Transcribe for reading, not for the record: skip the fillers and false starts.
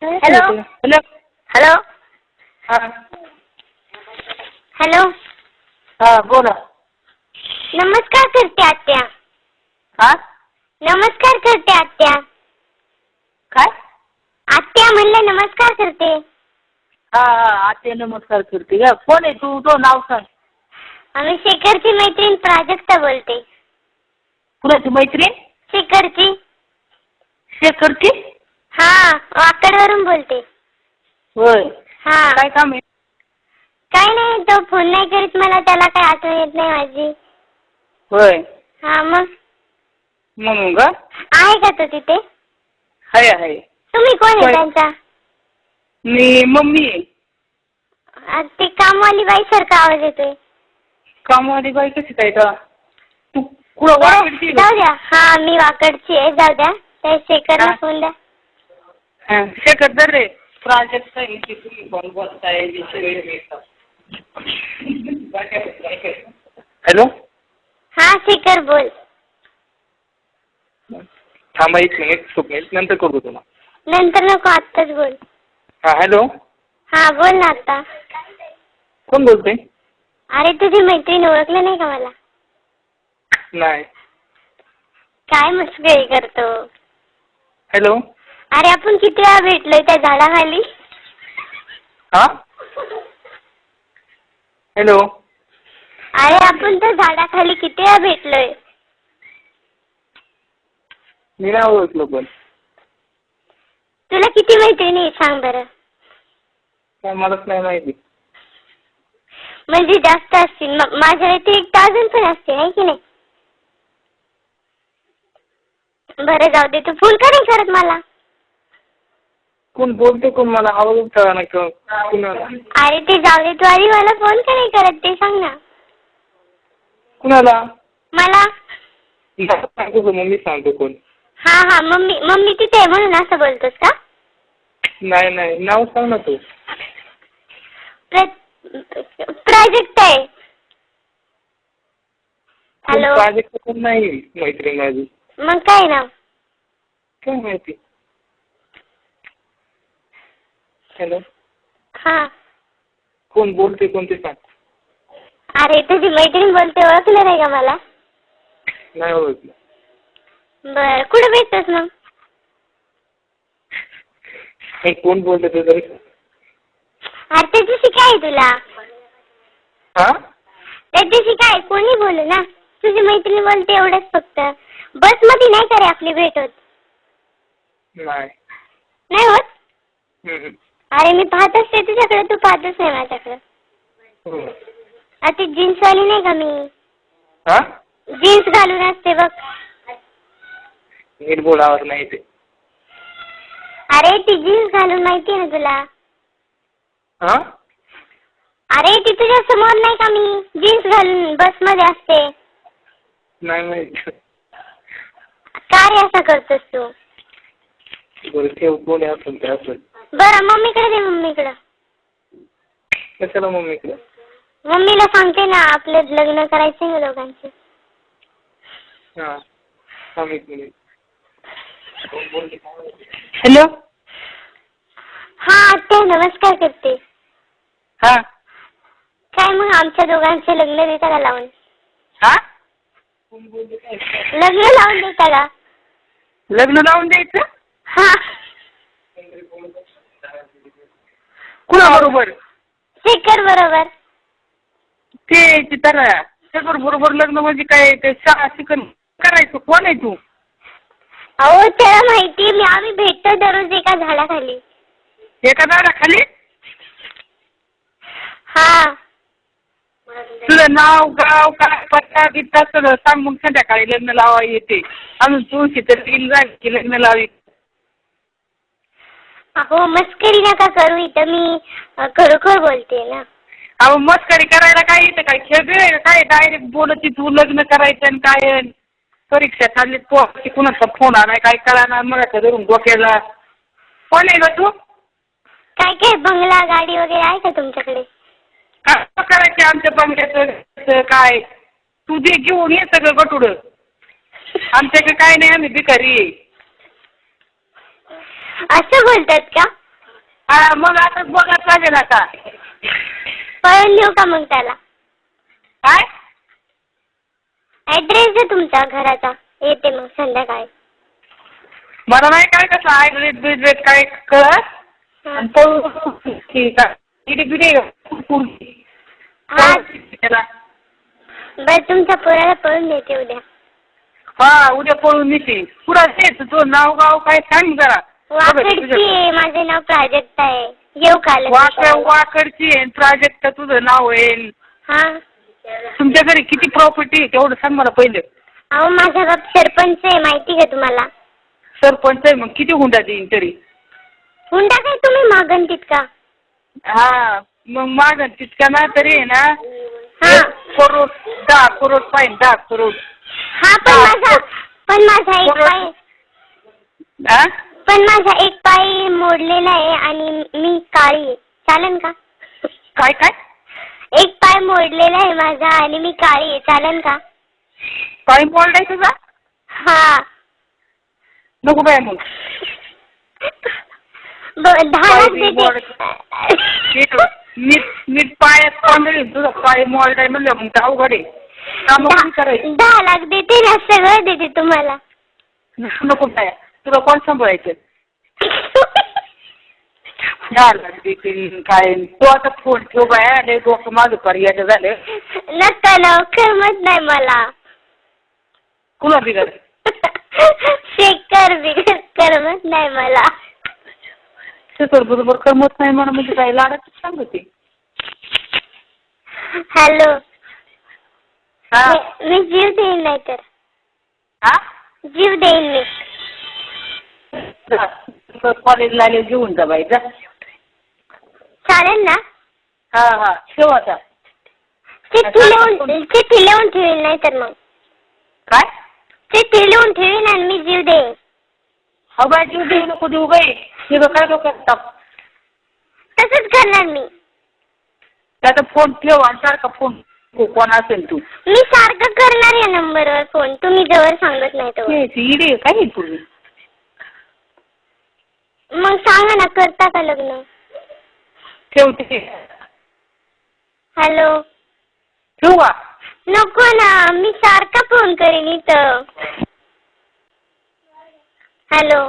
Hello hello hello हां hello हां बोला. नमस्कार करते आत्या. हां नमस्कार करते आत्या. काय? आत्या म्हणलं नमस्कार करते. हां हां आत्या नमस्कार करते का? कोण आहे तू? तो नाव सांग. आम्ही शेखरची मैत्रीण प्राजक्ता बोलते. कुणाची मैत्रीण? शेखरची. शेखरची? हां वाकडवरून बोलते. होय. हां काय काम आहे? काय नाही, तो फोन नाही करीत मला, त्याला काय आठवण येत नाही माझी. होय. हां मग म्हणून का? आहे का तो तिथे? आहे आहे. तुम्ही कोण आहे त्यांचा? मी मम्मी आहे. ते कामवाली बाई सारखा आवाज येतोय. कामवाली बाई कशी काय का? तू कुठं वाकडची जाऊ द्या. हां मी वाकडची आहे, जाऊ द्या. त्या शेखरला फोन द्या. हां शेखर दर रे. प्राजक्ता यांची तुम्ही कोण बोलताय? हॅलो हां शेखर बोल. थांबा एक मिनिट स्वप्नील, नंतर करू तुला. नंतर नको, आत्ताच बोल. हां हॅलो हां बोल ना आता. कोण बोलते? अरे तुझी मैत्रीण ओळखलं नाही का मला? नाही. काय मस्करी करतो? हॅलो अरे आपण किती वेळा भेटलोय त्या झाडाखाली. हां हॅलो अरे आपण त्या झाडाखाली किती वेळा भेटलोय. मी नाही ओळखलो पण. तुला किती मैत्रिणी आहे सांग बरं? काय मलाच नाही माहिती. म्हणजे जास्त असतील. माझ्या व्यतिरिक्त अजून पण असतील, आहे की नाही? बरं जाऊ दे, तू फोन का नाही करत मला? कोण बोलतो? कोण मला आवाज कळा नाही कुणाला? अरे ते जाऊ दे, तू आधी मला फोन का नाही करत ते सांग ना. कुणाला? मला. सांगतो मम्मी सांगतो कोण. हां हां मम्मी तिथे आहे म्हणून असं बोलतोस का? नाही नाही नाव सांग ना तू. प्राजक्ता आहे. हॅलो प्राजक्ता कोण नाही मैत्रीण माझी. मग काय नाव? काय माहिती. हॅलो हां कोण बोलते कोण ते सांग. अरे तुझी मैत्रीण बोलते, ओळखलं नाही का मला? नाही ओळखलं. बरं कुठे भेटतोस मग? कोण बोलते ते तरी? अरे त्याच्याशी काय तुला? हां त्याच्याशी काय, कोणी बोलू ना. तुझी मैत्रीण बोलते एवढंच फक्त. बस मध्ये नाही का रे आपली भेट होत? नाही. नाही होत? अरे मी पाहत असते तुझ्याकडे, तू पाहतच नाही माझ्याकडे. ती जीन्सवाली नाही का मी? हां जीन्स घालून असते बघ. नीट बोलावर नाही ते. अरे ती जीन्स घालून माहिती आहे ना तुला? हां अरे ती तुझ्या समोर नाही का मी जीन्स घालून बस मध्ये असते? नाही माहिती. का रे असं करतोस तू? बरं ठेव, कोण असेल ते असेल. बरं मम्मीकडे दे, मम्मीकडे. कशाला मम्मीकडे? मम्मीला सांगते ना आपलं लग्न करायचं आहे दोघांचे. हां थांब एक मिनिट. हॅलो हां आत्या नमस्कार करते. हां काय मग आमच्या दोघांचे लग्न देता का लावून? हां लग्न लावून देता का? लग्न लावून द्यायचं? हां कुणा बरोबर? शेखर बरोबर. ते तर शेखर बरोबर लग्न म्हणजे काय? ते शाळा शिकून करायचं? कोण आहे तू? अहो त्याला माहिती मी, आम्ही भेटतो दररोज एका झाडाखाली. एका झाडाखाली? हां तुझं नाव गाव काय पत्ता बित्ता सगळं सांग, मग संध्याकाळी लग्न लावा येते. अजून तुळशी तर येईल जाईल की लग्न लावी. अहो मस्करी नका करू, इथं मी खरोखर बोलते ना. अहो मस्करी करायला काय येतं? काय खेळ काय? डायरेक्ट बोलती तू लग्न करायचं आणि काय? परीक्षा चालली पोहाची, कुणाचा फोन आलाय काय कळणार मला धरून डोक्याला. कोण आहे ग तू? काय काय बंगला गाडी वगैरे आहे का तुमच्याकडे? काय करायचे आमच्या बंगल्याचं काय? तू दे घेऊन ये सगळं गटुडं. आमच्याकडे काय नाही, आम्ही भिकारी. असं बोलतात का? हा मग आता बघत लागेल आता. पळून देऊ का मग त्याला? काय ऍड्रेस आहे तुमचा घराचा, येते मग संध्याकाळी. मला नाही काय कसं हायब्रिड बिब्रिड काय कळत. हा. आणि पळून ठीक आहे. इथे बिडे हा बरं, तुमच्या पोराला पळून देते उद्या. हा उद्या पळून येते. पुढं येत तुझं नाव गाव काय सांग जरा. वाकडची आहे, माझे नाव प्राजक्ता आहे. येऊ का वाकडची आहे, प्राजक्त तुझं नाव आहे. हा. तुमच्या घरी किती प्रॉपर्टी आहे तेवढं सांग मला पहिले. अहो माझा बाप सरपंच आहे, माहिती का तुम्हाला? सरपंच आहे, मग किती हुंडा देईन तरी? हुंडा काय तुम्ही मागन तितका. हा मग माग तितका ना तरी आहे ना. हा. 1 करोड 10 करोड पाहिजे. 10 करोड. हा पण माझा एक पाय, हा पण माझा एक पाय मोडलेला आहे आणि मी काळी आहे, चालेल का? काय काय? एक पाय मोडलेला आहे माझा आणि मी काळी आहे, चालेल का? पाय मोडलाय तुझा? हा. नको बाय मग. 10 लाख देते. नीट पायात पांढरी तुझा पाय मोडलाय म्हणलं मग तर अवघड आहे. काम करायचं. 10 लाख देते ना, सगळं देते तुम्हाला. नको बाय, तुला कोण सांभाळायचं? 10 लाख देतील काय? तू आता फोन ठेव बाया, लय डोकं माझं पर्याय झालं. नका ना, करमत नाही मला. कुणा बिघड? शेखर बिघड करमत नाही मला. शेखर बरोबर करमत नाही म्हणून म्हणजे काय लाडाच सांगते. हॅलो. हा मी जीव देईन नाही तर. हा जीव देईन मी. कॉलेजला आले घेऊन जा बाई जा. चालेल ना? हा हा ठेव आता. चिठ्ठी लिहून ठेवीन नाही तर मग. काय? चिठ्ठी लिहून ठेवीन आणि मी जीव देईन. हो बाय, जीव देऊ नको देऊ बाई. हे काय डोक्यात तसंच करणार मी. त्याचा फोन ठेव आणि सारखा फोन कोण असेल तू. मी सारखं करणार या नंबरवर फोन, तुम्ही जवळ सांगत नाही तर. इडे काय पूर्वी. मग सांगा ना, करता का लग्न? ठेवते. हॅलो. ठेवू का? नको ना, मी सारखा फोन करेन इथं. हॅलो.